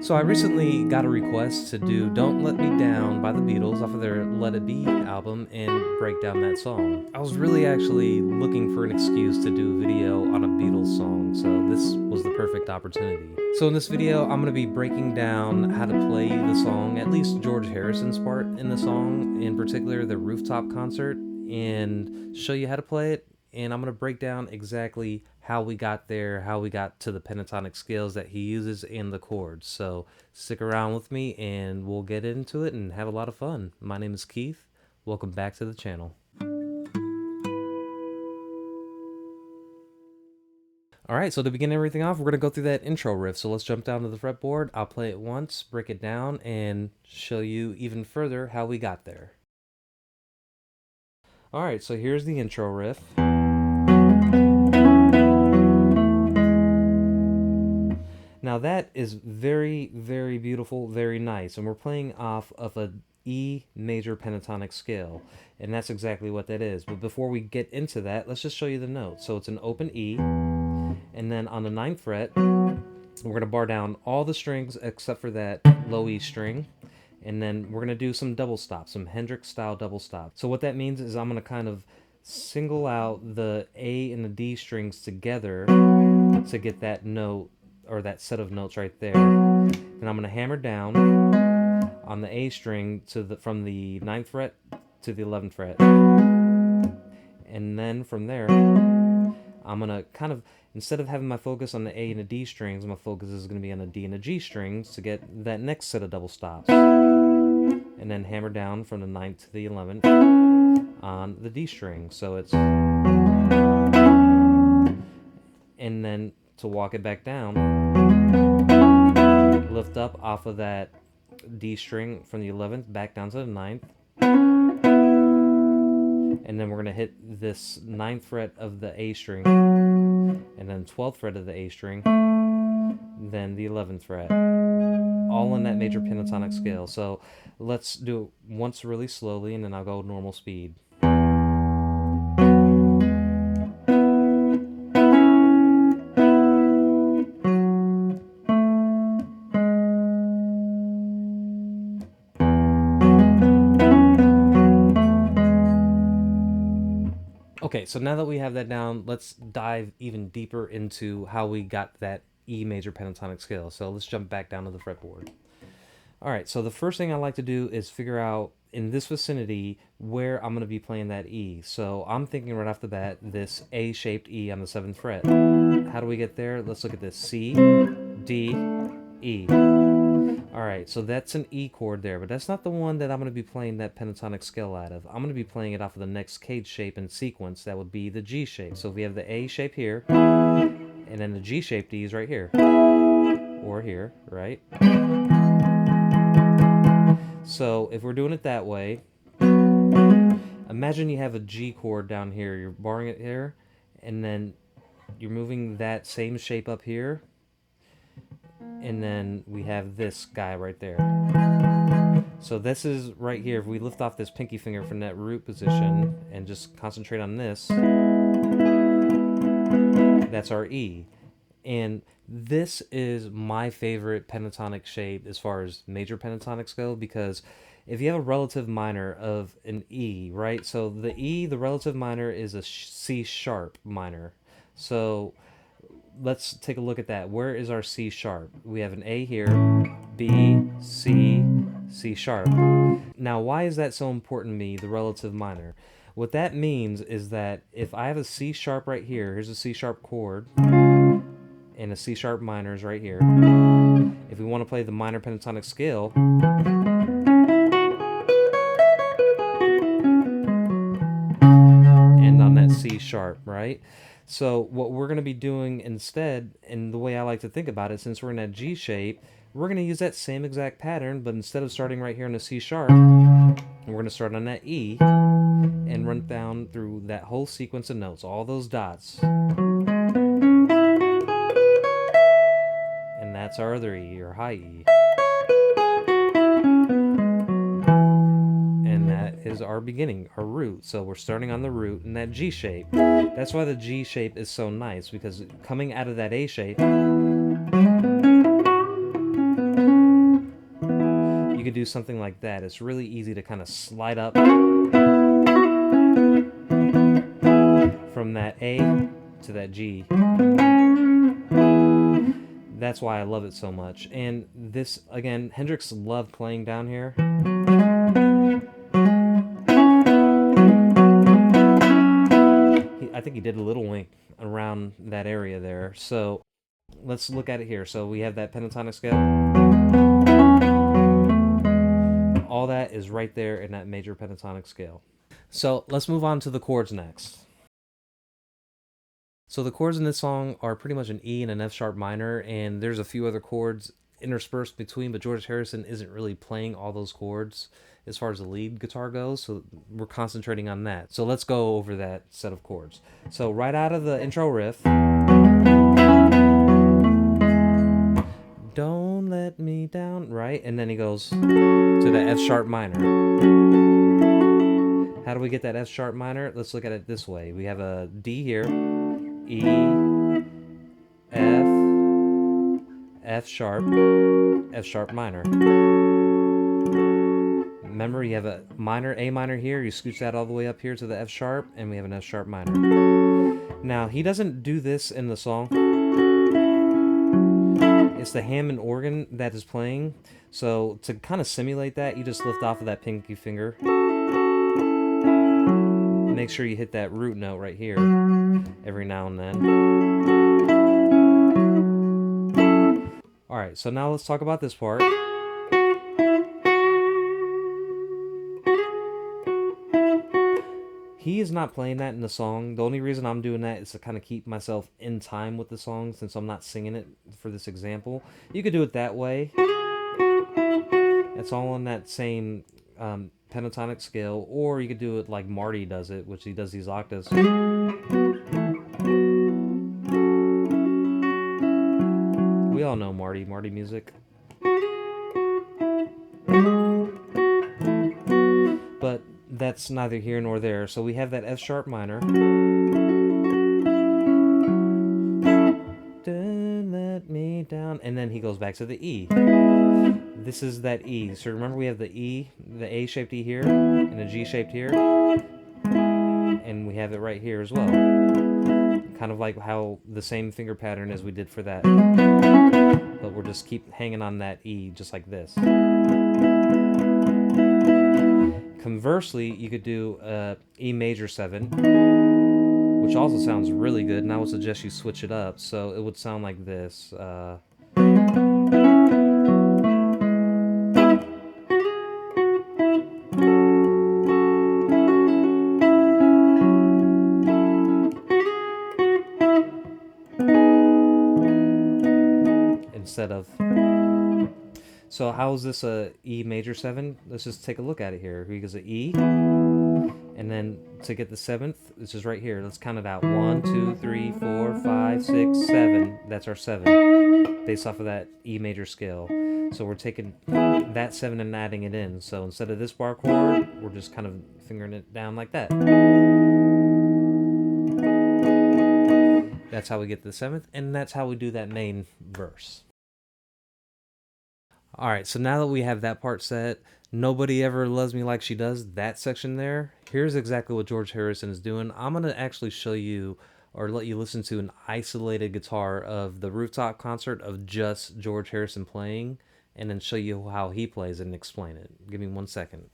So I recently got a request to do Don't Let Me Down by the Beatles off of their Let It Be album and break down that song. I was really actually looking for an excuse to do a video on a Beatles song, so this was the perfect opportunity. So in this video, I'm going to be breaking down how to play the song, at least George Harrison's part in the song, in particular the rooftop concert, and show you how to play it. And I'm going to break down exactly how we got there, how we got to the pentatonic scales that he uses and the chords. So stick around with me and we'll get into it and have a lot of fun. My name is Keith. Welcome back to the channel. Alright, so to begin everything off, we're going to go through that intro riff. So let's jump down to the fretboard. I'll play it once, break it down, and show you even further how we got there. Alright, so here's the intro riff. Now that is very, very beautiful, very nice, and we're playing off of a E major pentatonic scale, and that's exactly what that is. But before we get into that, let's just show you the notes. So it's an open E, and then on the 9th fret, we're going to bar down all the strings except for that low E string, and then we're going to do some double stops, some Hendrix style double stops. So what that means is I'm going to kind of single out the A and the D strings together to get that note, or that set of notes right there. And I'm going to hammer down on the A string from the 9th fret to the 11th fret. And then from there, I'm going to kind of, instead of having my focus on the A and the D strings, my focus is going to be on the D and the G strings to get that next set of double stops. And then hammer down from the 9th to the 11th on the D string. So it's... And then to walk it back down, lift up off of that D string from the 11th back down to the 9th, and then we're going to hit this 9th fret of the A string, and then 12th fret of the A string, then the 11th fret, all in that major pentatonic scale. So let's do it once really slowly, and then I'll go normal speed. Okay, so now that we have that down, let's dive even deeper into how we got that E major pentatonic scale. So let's jump back down to the fretboard. Alright, so the first thing I like to do is figure out, in this vicinity, where I'm going to be playing that E. So I'm thinking right off the bat, this A-shaped E on the 7th fret. How do we get there? Let's look at this. C, D, E. Alright, so that's an E chord there, but that's not the one that I'm going to be playing that pentatonic scale out of. I'm going to be playing it off of the next cage shape in sequence. That would be the G shape. So if we have the A shape here, and then the G shaped E is right here. Or here, right? So if we're doing it that way, imagine you have a G chord down here. You're barring it here, and then you're moving that same shape up here, and then we have this guy right there. So this is right here. If we lift off this pinky finger from that root position and just concentrate on this, that's our E. And this is my favorite pentatonic shape as far as major pentatonics go, because if you have a relative minor of an E, right? So the E, the relative minor, is a C sharp minor. So let's take a look at that. Where is our C sharp? We have an A here, B, C, C sharp. Now, why is that so important to me, the relative minor? What that means is that if I have a C sharp right here, here's a C sharp chord, and a C sharp minor is right here. If we want to play the minor pentatonic scale, and on that C sharp, right? So what we're going to be doing instead, and the way I like to think about it, since we're in that G shape, we're going to use that same exact pattern, but instead of starting right here in the C sharp, we're going to start on that E and run down through that whole sequence of notes, all those dots. And that's our other E, or high E. And that is our beginning, our root. So we're starting on the root in that G shape. That's why the G shape is so nice, because coming out of that A shape, could do something like that. It's really easy to kind of slide up from that A to that G. That's why I love it so much. And this, again, Hendrix loved playing down here. I think he did a little wink around that area there. So let's look at it here. So we have that pentatonic scale. All that is right there in that major pentatonic scale. So let's move on to the chords next. So the chords in this song are pretty much an E and an F sharp minor, and there's a few other chords interspersed between, but George Harrison isn't really playing all those chords as far as the lead guitar goes, so we're concentrating on that. So let's go over that set of chords. So right out of the intro riff, don't let me down, right? And then he goes to the F sharp minor. How do we get that F sharp minor? Let's look at it this way. We have a D here, E, F, F sharp minor. Remember, you have a minor, A minor here. You scooch that all the way up here to the F sharp, and we have an F sharp minor. Now, he doesn't do this in the song. It's the Hammond organ that is playing. So to kind of simulate that, you just lift off of that pinky finger. Make sure you hit that root note right here every now and then. Alright, so now let's talk about this part. He is not playing that in the song. The only reason I'm doing that is to kind of keep myself in time with the song, since I'm not singing it for this example. You could do it that way. It's all on that same pentatonic scale, or you could do it like Marty does it, which he does these octaves. We all know Marty music. But that's neither here nor there. So we have that F sharp minor. Don't let me down. And then he goes back to the E. This is that E. So remember, we have the E, the A-shaped E here, and a G-shaped here. And we have it right here as well. Kind of like how the same finger pattern as we did for that. But we'll just keep hanging on that E just like this. Conversely, you could do E major 7, which also sounds really good, and I would suggest you switch it up. So it would sound like this. Instead of... So how is this a E major 7? Let's just take a look at it here. He goes a E, and then to get the 7th, this is right here. Let's count it out. 1, 2, 3, 4, 5, 6, 7. That's our 7, based off of that E major scale. So we're taking that 7 and adding it in. So instead of this bar chord, we're just kind of fingering it down like that. That's how we get the 7th, and that's how we do that main verse. Alright, so now that we have that part set, Nobody Ever Loves Me Like She Does, that section there, here's exactly what George Harrison is doing. I'm going to actually show you, or let you listen to, an isolated guitar of the rooftop concert of just George Harrison playing, and then show you how he plays it and explain it. Give me 1 second.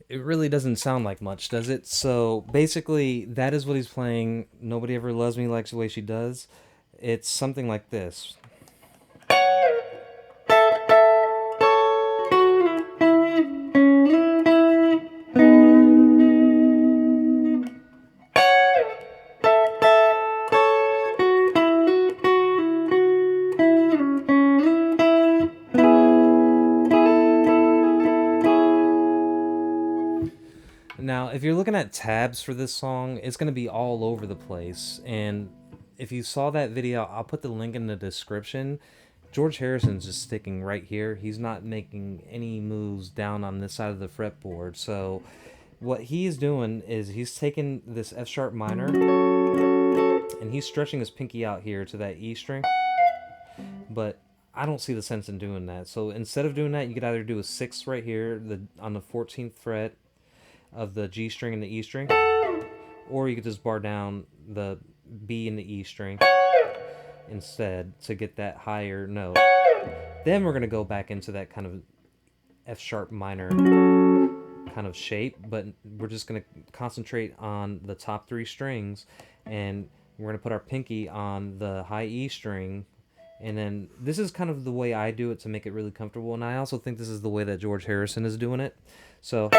It really doesn't sound like much, does it? So basically, that is what he's playing. Nobody Ever Loves Me Like the Way She Does. It's something like this. Now, if you're looking at tabs for this song, it's going to be all over the place. And if you saw that video, I'll put the link in the description. George Harrison's just sticking right here. He's not making any moves down on this side of the fretboard. So what he's doing is he's taking this F sharp minor and he's stretching his pinky out here to that E string. But I don't see the sense in doing that. So instead of doing that, you could either do a 6th right here on the 14th fret of the G string and the E string, or you could just bar down the B and the E string instead to get that higher note. Then we're going to go back into that kind of F sharp minor kind of shape, but we're just going to concentrate on the top 3 strings, and we're going to put our pinky on the high E string. And then this is kind of the way I do it to make it really comfortable, and I also think this is the way that George Harrison is doing it. So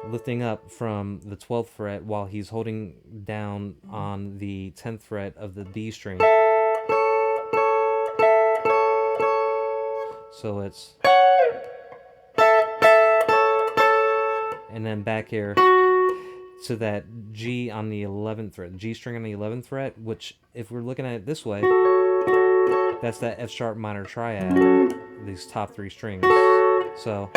lifting up from the 12th fret while he's holding down on the 10th fret of the D string. So it's, and then back here to that G on the 11th fret, G string on the 11th fret, which if we're looking at it this way, that's that F sharp minor triad, these top 3 strings. So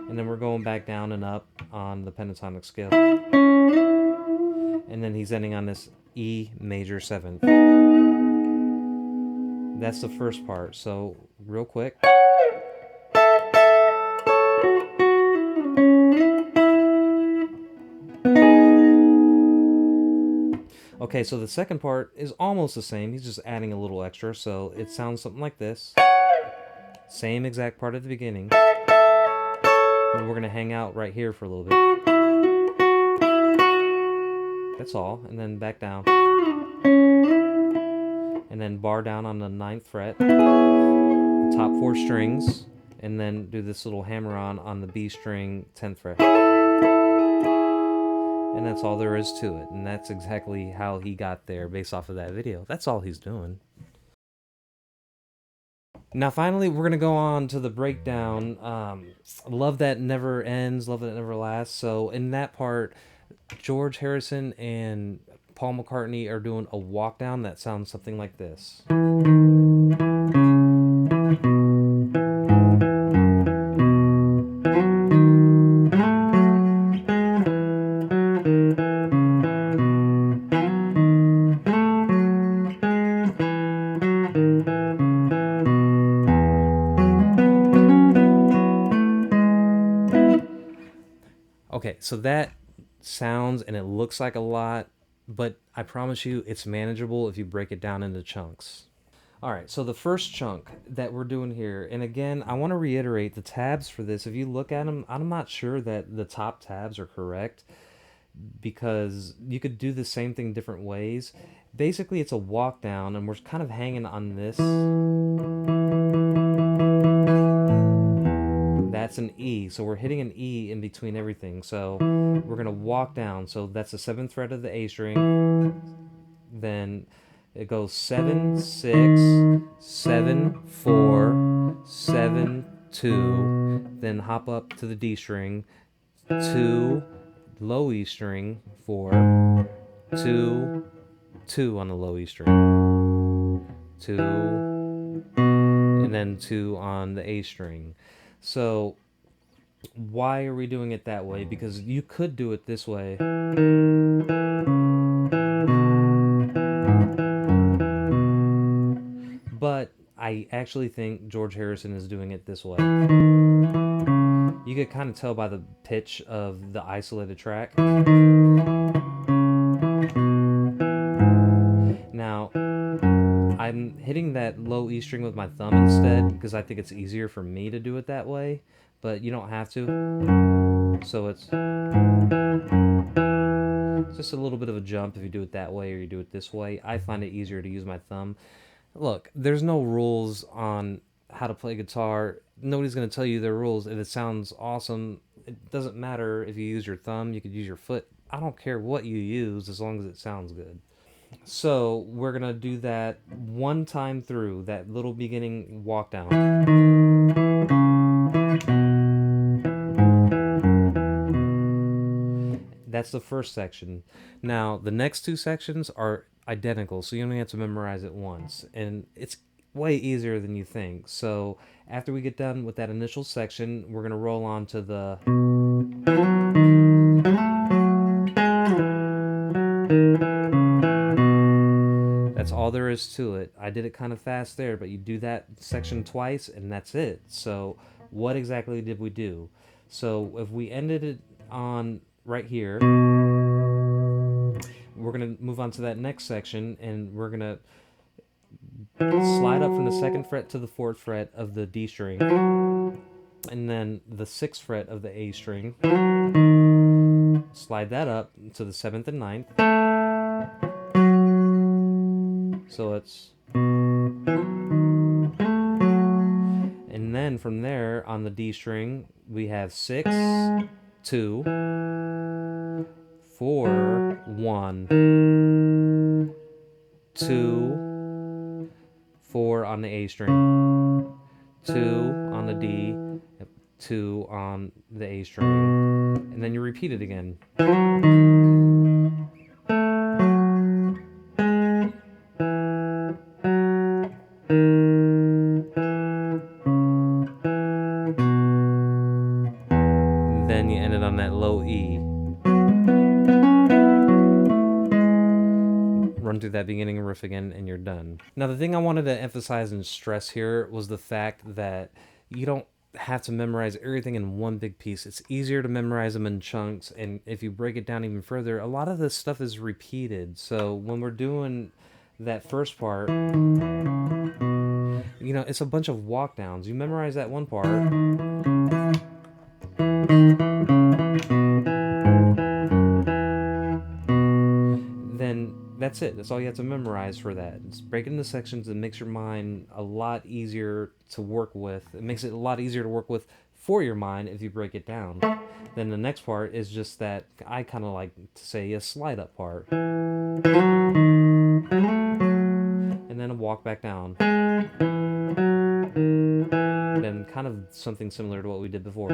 and then we're going back down and up on the pentatonic scale. And then he's ending on this E major 7th. That's the first part. So real quick. Okay, so the second part is almost the same. He's just adding a little extra, so it sounds something like this. Same exact part at the beginning. And we're going to hang out right here for a little bit. That's all. And then back down. And then bar down on the 9th fret. The top 4 strings. And then do this little hammer on the B string 10th fret. And that's all there is to it. And that's exactly how he got there based off of that video. That's all he's doing. Now finally, we're going to go on to the breakdown. Love That Never Ends, Love That Never Lasts. So in that part, George Harrison and Paul McCartney are doing a walk down that sounds something like this. Okay, so that sounds and it looks like a lot, but I promise you it's manageable if you break it down into chunks. All right, so the first chunk that we're doing here, and again, I want to reiterate the tabs for this. If you look at them, I'm not sure that the top tabs are correct because you could do the same thing different ways. Basically, it's a walk down, and we're kind of hanging on this. That's an E, so we're hitting an E in between everything. So we're going to walk down. So that's the 7th fret of the A string. Then it goes 7, 6, 7, 4, 7, 2. Then hop up to the D string. 2, low E string, 4, 2, 2 on the low E string. 2, and then 2 on the A string. So why are we doing it that way? Because you could do it this way. But I actually think George Harrison is doing it this way. You could kind of tell by the pitch of the isolated track. Now, I'm hitting that low E string with my thumb instead because I think it's easier for me to do it that way, but you don't have to. So it's just a little bit of a jump if you do it that way or you do it this way. I find it easier to use my thumb. Look, there's no rules on how to play guitar. Nobody's going to tell you their rules. If it sounds awesome, it doesn't matter if you use your thumb, you could use your foot. I don't care what you use as long as it sounds good. So we're going to do that one time through, that little beginning walk down. that's the first section. Now, the next two sections are identical, so you only have to memorize it once. And it's way easier than you think. So, after we get done with that initial section, we're going to roll on to the. That's all there is to it. I did it kind of fast there, but you do that section twice and that's it. So, what exactly did we do? So, if we ended it on right here, we're going to move on to that next section and we're going to slide up from the second fret to the fourth fret of the D string, and then the sixth fret of the A string. Slide that up to the seventh and ninth. So it's. And then from there on the D string, we have 6, 2, 4, 1, 2, 4 on the A string, 2 on the D, 2 on the A string, and then you repeat it again. Then you end it on that low E. Run through that beginning riff again and you're done. Now, the thing I wanted to emphasize and stress here was the fact that you don't have to memorize everything in one big piece. It's easier to memorize them in chunks, and if you break it down even further, a lot of this stuff is repeated. So when we're doing that first part, it's a bunch of walk downs. You memorize that one part, then that's it. That's all you have to memorize for that. It's break it into sections. It makes your mind a lot easier to work with. It makes it a lot easier to work with for your mind if you break it down. Then the next part is just that I kind of like to say a slide up part. And then a walk back down. Then kind of something similar to what we did before.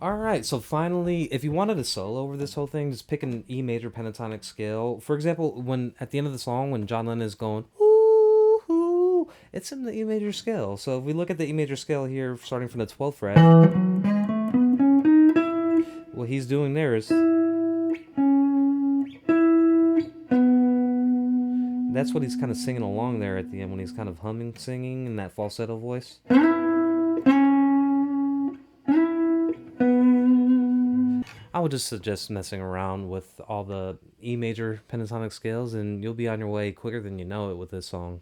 Alright, so finally, if you wanted a solo over this whole thing, just pick an E major pentatonic scale. For example, when at the end of the song, when John Lennon is going, ooh, ooh, it's in the E major scale. So if we look at the E major scale here, starting from the 12th fret, what he's doing there is. That's what he's kind of singing along there at the end when he's kind of humming, singing in that falsetto voice. I would just suggest messing around with all the E major pentatonic scales and you'll be on your way quicker than you know it with this song.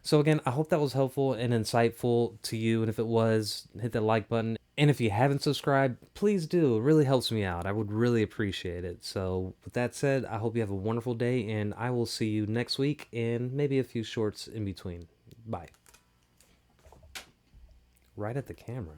So again, I hope that was helpful and insightful to you, and if it was, hit that like button. And if you haven't subscribed, please do. It really helps me out. I would really appreciate it. So with that said, I hope you have a wonderful day, and I will see you next week and maybe a few shorts in between. Bye. Right at the camera.